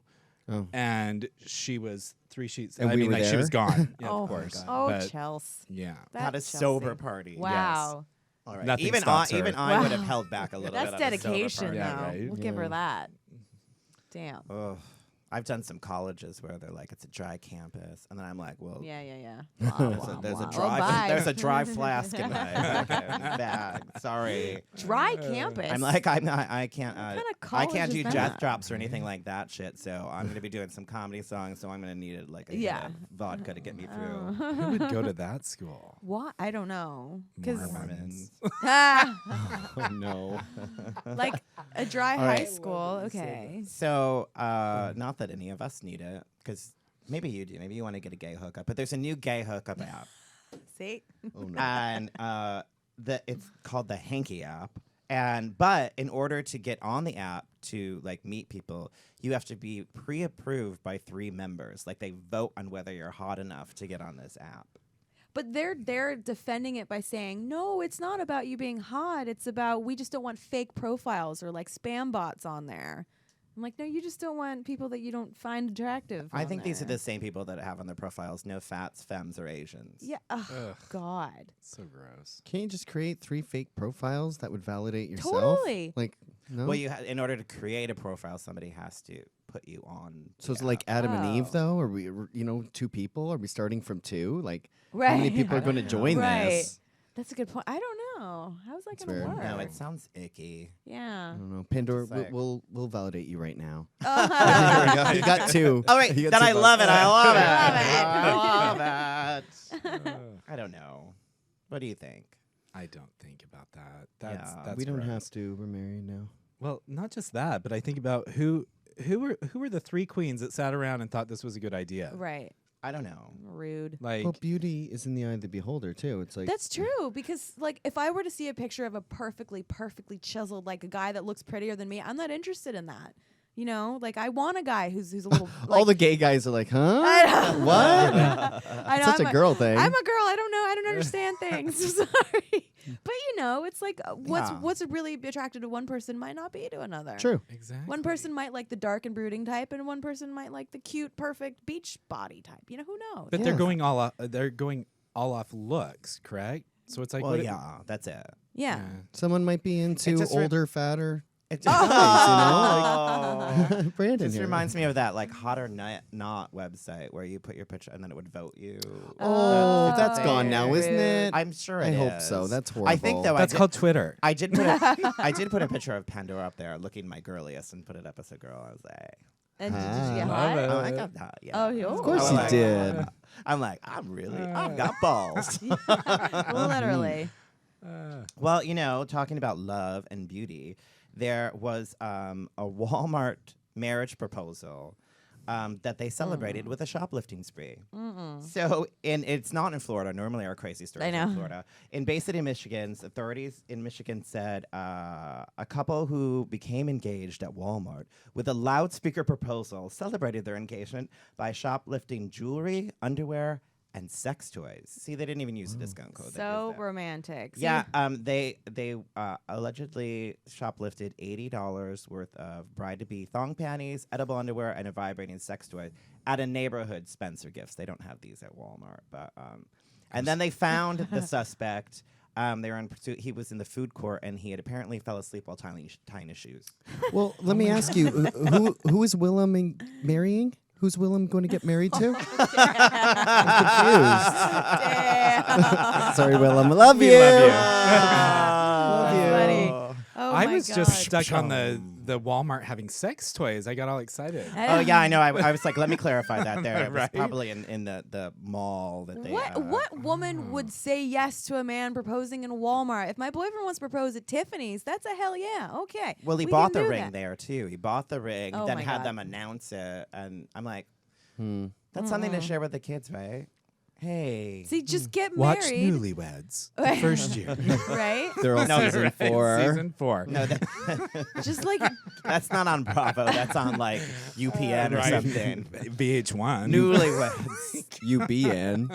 Oh. And she was 3 sheets. And I we mean, were like she there? was gone. Yeah, Oh, of course. Oh, But, Chelsea. yeah. Not a That's sober Chelsea. party. Wow. All right. Nothing Even stops her. I would have Wow. held back a little That's bit. on a sober dedication, party. though. Yeah, right? We'll give her that. Damn. Ugh. I've done some colleges where they're like it's a dry campus, and then I'm like, well, Yeah, yeah, yeah. there's a Oh, dry bye. there's a dry flask in my fucking bag. Sorry. Dry campus. I'm like I can't kinda I college can't do is death that? drops or anything like that shit. So I'm gonna be doing some comedy songs. So I'm gonna need like a hit Yeah. of vodka to get me through. Who would go to that school? What? I don't know. Because Mormons. Oh no. like a dry All high right. school. Okay. So not that any of us need it, because maybe you do. Maybe you want to get a gay hookup. But there's a new gay hookup app, See? Oh no. and it's called the Hanky app. But in order to get on the app to like meet people, you have to be pre-approved by 3 members. Like they vote on whether you're hot enough to get on this app. But they're defending it by saying, no, it's not about you being hot. It's about we just don't want fake profiles or like spam bots on there. I'm like, no, you just don't want people that you don't find attractive. I on think these are there. the same people that have on their profiles no fats, femmes, or Asians. Yeah. Oh, God. So gross. Can't you just create 3 fake profiles that would validate yourself? Totally. Like, no. Well, in order to create a profile, somebody has to put you on. So it's the like app. Adam and Eve, Oh. though? Are we, 2 people? Are we starting from 2? Like, Right. how many people are going to join Right. this? That's a good point. I don't know. How's that That's going to weird. work? No, it sounds icky. Yeah. I don't know. Pandora, Just like- we'll validate you right now. Oh. You got 2. Oh wait, You got then 2 I love it. votes. I love it. Love I love it. I don't know. What do you think? I don't think about that. Yeah, That's We don't gross. have to. We're married now. Well, not just that, but I think about who were the 3 queens that sat around and thought this was a good idea. Right. I don't know. Rude. Like, Well, beauty is in the eye of the beholder, too. It's like, That's true because, like, if I were to see a picture of a perfectly chiseled, like a guy that looks prettier than me, I'm not interested in that. You know, like I want a guy who's a little. Like, all the gay guys are like, huh? I know. What? I know, Such I'm a girl thing. I'm a girl. I don't know. I don't understand things. I'm sorry, but it's like Yeah. what's really attractive to one person might not be to another. True. exactly. One person might like the dark and brooding type, and one person might like the cute, perfect beach body type. You know, who knows? But Yeah. they're going all off. They're going all off looks, correct? So it's like, Well, what yeah, that's it. yeah. Someone might be into just older, fatter. It Guys, Oh. Brandon This here. reminds me of that like hot or not website where you put your picture and then it would vote you. Oh, that's gone now, isn't it? I'm sure I it hope is. so. That's I horrible. think though That's called Twitter. I did put I did put a picture of Pandora up there looking my girliest and put it up as a girl. I was like, And did you get Love hot? it. oh, I got that. Yeah. Oh, you- Of course I was you like, did. I'm like, I've got balls. Literally. Well, talking about love and beauty, there was a Walmart marriage proposal that they celebrated with a shoplifting spree. So, it's not in Florida. Normally, our crazy stories I are in know. Florida. In Bay City, Michigan, authorities in Michigan said a couple who became engaged at Walmart with a loudspeaker proposal celebrated their engagement by shoplifting jewelry, underwear, and sex toys. See, they didn't even use a discount code. They So used that. romantic. See, Yeah, they allegedly shoplifted $80 worth of bride-to-be thong panties, edible underwear, and a vibrating sex toy at a neighborhood Spencer Gifts. They don't have these at Walmart, but and then they found the suspect. They were in pursuit. He was in the food court, and he had apparently fell asleep while tying his shoes. Well, let me ask you, who is Willem marrying? Who's Willem going to get married to? I'm confused. Sorry, Willem. I love you. love you. Love you. funny. Oh I my was God. just stuck on the Walmart having sex toys. I got all excited. Oh yeah, I know. I was like, let me clarify that. There, it was Right? probably in the mall that they. What woman would say yes to a man proposing in Walmart? If my boyfriend wants to propose at Tiffany's, that's a hell yeah. Okay. Well, he we bought can the do ring that. there too. He bought the ring, Oh then my had God. them announce it, and I'm like, that's something to share with the kids, right? Hey, See, just get Watch married, Newlyweds. The first year. right? They're all season Right, 4. Season 4. no, Just like that's not on Bravo. That's on like UPN or Right. something. VH1. Newlyweds. UBN.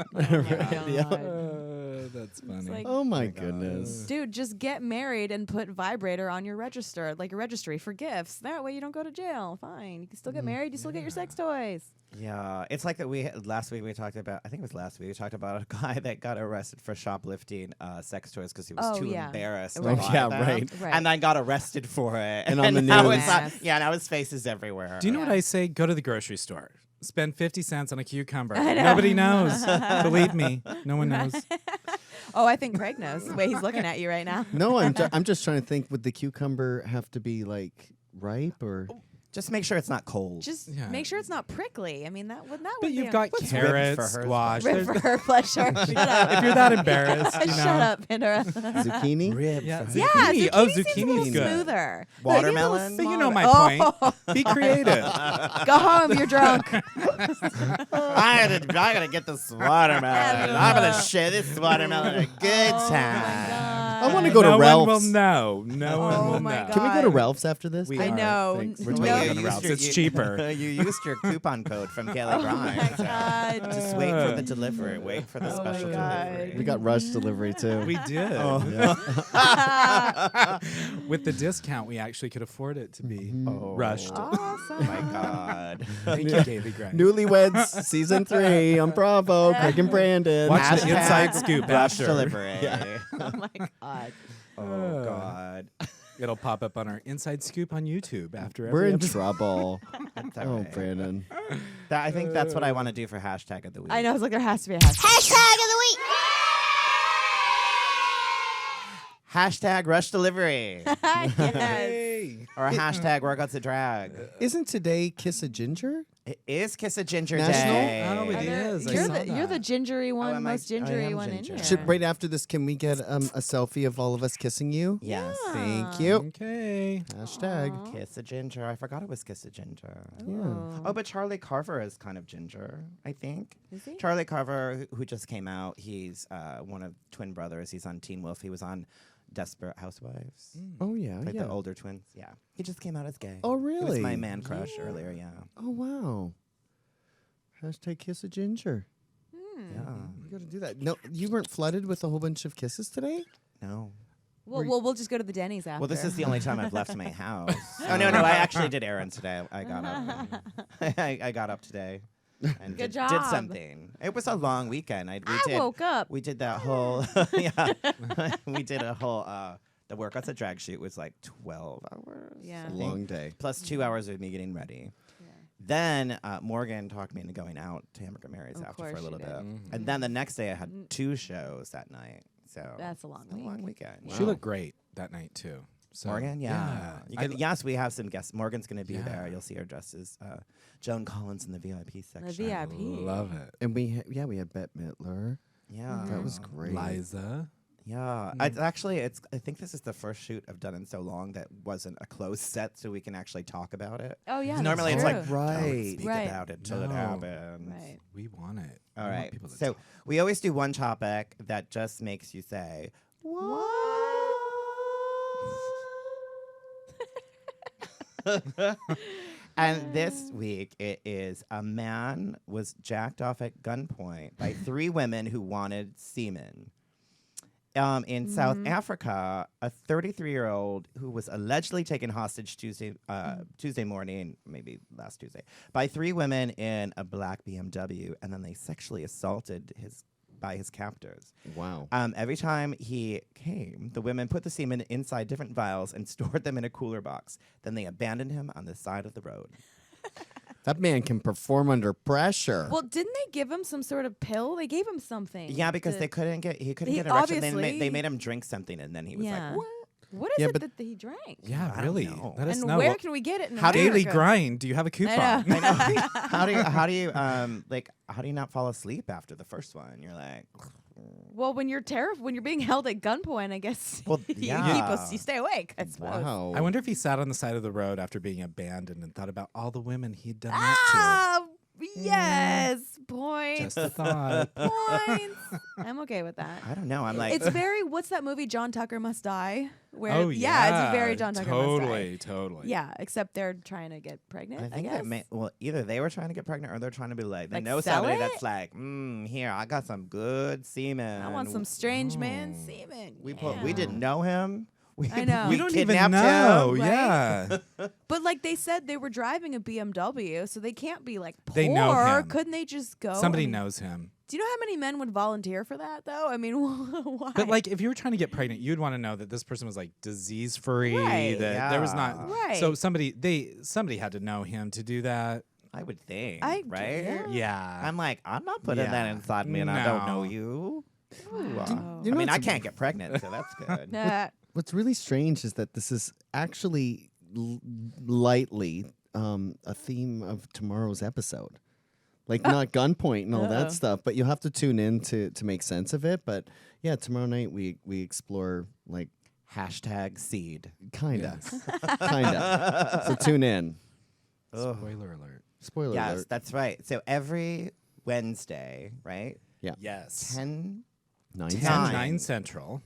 That's funny. It's like, Oh my goodness. dude, just get married and put vibrator on your register, like a registry for gifts. That way you don't go to jail. Fine. You can still get married. You still get your sex toys. Yeah, it's like that. Last week we talked about. I think it was last week we talked about a guy that got arrested for shoplifting sex toys because he was Oh, too yeah. embarrassed. Right. To buy Yeah, them, right. Right. And then got arrested for it. And on the now news. it's Yes. now his face is everywhere. Do you know what Yeah. I say? Go to the grocery store. Spend 50 cents on a cucumber. I know. Nobody knows. Believe me. No one knows. Oh, I think Craig knows the way he's looking at you right now. No, I'm just trying to think, would the cucumber have to be like ripe or? Just make sure it's not cold. Just Yeah. make sure it's not prickly. I mean, that would But be you've a- got What's carrots, ribbed for her? squash. Rib There's- for her pleasure. Shut up. if you're that embarrassed, you know. Shut up, Pandora. Zucchini? Rib. Yeah, for her. Yeah, Zucchini. Oh, seems a little zucchini's good. smoother. Watermelon? But you know my Oh. point. Be creative. Go home. You're drunk. I gotta get this watermelon. I'm gonna share this watermelon a good Oh time. my God. I want to go to no Ralph's. one will know. No one Oh will my know. God. Can we go to Ralph's after this? We I are. know. Thanks. We're No. totally You going to used Ralph's. your- It's you- cheaper. You used your coupon code from Kelly Oh Grimes. my so God. Just wait for the delivery. Wait for the Oh my special God. delivery. We got rush delivery too. We did. Oh. With the discount, we actually could afford it to be rushed. Oh my God. Thank you, Gaby Gray. Newlyweds season 3 on Bravo. Craig and Brandon. Watch the Hashtag inside scoop rush after. delivery. Oh my God. Oh God. It'll pop up on our inside scoop on YouTube after We're every in episode. trouble. That's all Oh, right. Brandon. I think that's what I want to do for hashtag of the week. I know. It's like there has to be a hashtag. Hashtag of the week. Hashtag rush delivery. Yes. Or hashtag workouts a drag. Isn't today Kiss a Ginger? It is Kiss a Ginger National? Day. Oh, it is. I You're saw the that. gingery one, am I- most I gingery am one in ginger. here. Should right after this, can we get a selfie of all of us kissing you? Yes. Thank you. Okay. Hashtag. Kiss a Ginger. I forgot it was Kiss a Ginger. Oh. Oh, but Charlie Carver is kind of ginger, I think. Is he? Charlie Carver, who just came out, he's one of twin brothers. He's on Teen Wolf. He was on Desperate Housewives. Oh yeah, Like yeah. the older twins. Yeah. He just came out as gay. Oh He was really? my man crush earlier, yeah. Oh wow. Hashtag Kiss a Ginger. Yeah. We got to do that. No, you weren't flooded with a whole bunch of kisses today. No. We'll just go to the Denny's after. Well, this is the only time I've left my house. Oh no, I actually did errands today. I got up. I got up today and Good did job. something. It was a long weekend. I woke up. We did that whole yeah. We did a whole the workouts at drag shoot was like 12 hours. Yeah. A long day. Plus 2 hours of me getting ready. Then Morgan talked me into going out to Hamburger Mary's Of after for course a little she bit. did. And then the next day I had 2 shows that night. So That's a long it's a week. long weekend. She looked great that night too. So, Morgan, yeah. Yes, we have some guests. Morgan's going to be Yeah. there. You'll see her dressed as Joan Collins in the VIP section. The VIP. Love it. And we had Bette Midler. Yeah. That was great. Liza. Yeah. It's actually, I think this is the first shoot I've done in so long that wasn't a closed set, so we can actually talk about it. Oh yeah. Normally that's it's like, true. Right. don't speak Right. about it till it No. happens. Right. We want it. All We want right. people to So talk. we always do one topic that just makes you say, what? And this week it is a man was jacked off at gunpoint by 3 women who wanted semen. In South Africa, a 33-year-old who was allegedly taken hostage Tuesday morning, maybe last Tuesday, by 3 women in a black BMW, and then they sexually assaulted by his captors. Wow. Every time he came, the women put the semen inside different vials and stored them in a cooler box. Then they abandoned him on the side of the road. That man can perform under pressure. Well, didn't they give him some sort of pill? They gave him something. Yeah, because to- he couldn't get He erection. They obviously- made him drink something, and then he was Yeah. like, "What?" What is Yeah, it but- that he drank? Yeah, I don't really. know. Let us And know. where What- can we get it in How do you- Daily America? grind. Do you have a coupon? know. I know. how do you how do you not fall asleep after the first one? You're like, Well, when you're when you're being held at gunpoint, I guess Well, yeah. you stay awake. I suppose. Wow. I wonder if he sat on the side of the road after being abandoned and thought about all the women he'd done that Ah, yes, points. to. Just a thought. Points. I'm okay with that. I don't know. I'm like, It's very. What's that movie? John Tucker Must Die. Where Oh it's very John Tucker Must Die. Totally. Yeah, except they're trying to get pregnant. I think guess. that either they were trying to get pregnant or they're trying to be like, they Like know sell somebody it? that's like, here, I got some good semen. I want some strange man semen. We yeah. didn't know him. We, I know. We You don't kidnapped even know. him. right? Yeah. But like they said, they were driving a BMW, so they can't be like poor. They know him. Couldn't they just go? Somebody and- knows him. Do you know how many men would volunteer for that, though? I mean, why? But like, if you were trying to get pregnant, you'd want to know that this person was like disease free. Right. That there was not. Right. So somebody had to know him to do that. I would think, I- right? yeah. Yeah. I'm like, I'm not putting Yeah. that inside me, and I don't know No. you. Ooh, you I know mean, I what's- can't get pregnant, so that's good. What's really strange is that this is actually lightly a theme of tomorrow's episode. Like not gunpoint and all Uh-oh. that stuff, but you'll have to tune in to make sense of it. But yeah, tomorrow night we explore like Hashtag seed. kinda. Kinda. So tune in. Spoiler alert. Spoiler Yes, alert. that's right. So every Wednesday, right? Yes. 10 9 10. 10, 9 Central.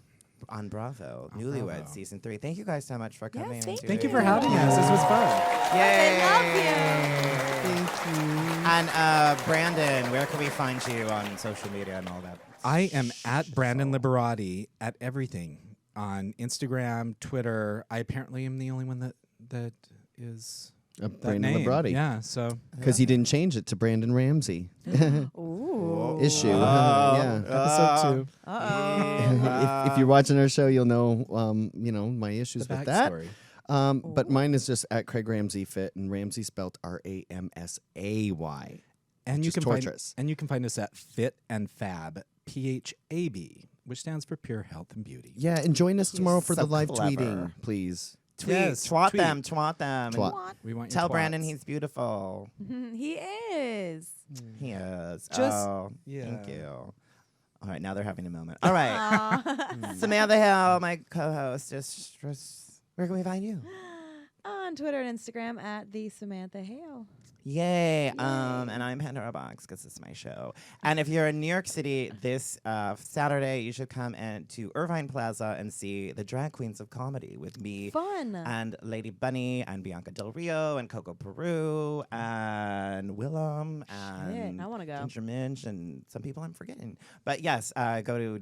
on Bravo, On Newlyweds Bravo. season 3. Thank you guys so much for coming. thank and Thank you doing for having us. This was fun. Yay! I Thank you. And Brandon, where can we find you on social media and all that? I am at Brandon Liberati at everything on Instagram, Twitter. I apparently am the only one that is that Brandon name. Liberati. Yeah, so Because he didn't change it to Brandon Ramsay. Ooh. Issue. Oh. Yeah. Episode 2. Uh-oh. If you're watching our show, you'll know, my the issues with that. backstory. But mine is just at Craig Ramsay Fit, and Ramsay spelled Ramsay. And which you is can torturous. find us at Fit and Fab PHAB, which stands for Pure Health and Beauty. Yeah, and join us tomorrow for so the live clever. tweeting, please. Tweet, Yes, twat tweet. them, twat them. Twat. What? We want Tell your Brandon twats. he's beautiful. He is. He is. Just- Thank yeah. you. All right, now they're having a moment. All right. Aw. Samantha Hale, my co-host, just where can we find you? On Twitter and Instagram at the Samantha Hale. Yay. And I'm Pandora Boxx because it's my show. And if you're in New York City this Saturday, you should come to Irvine Plaza and see the Drag Queens of Comedy with me Fun. and Lady Bunny and Bianca Del Rio and Coco Peru and Willem and I wanna go. Ginger Minch and some people I'm forgetting. But yes, go to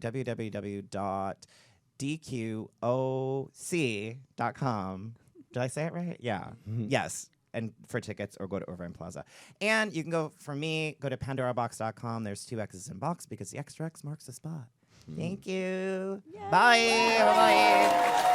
www.dqoc.com. Did I say it right? Yeah. Yes. And for tickets, or go to Irvine Plaza. And you can go, for me, go to pandoraboxx.com. There's 2 X's in box because the extra X marks the spot. Thank you. Bye. Bye.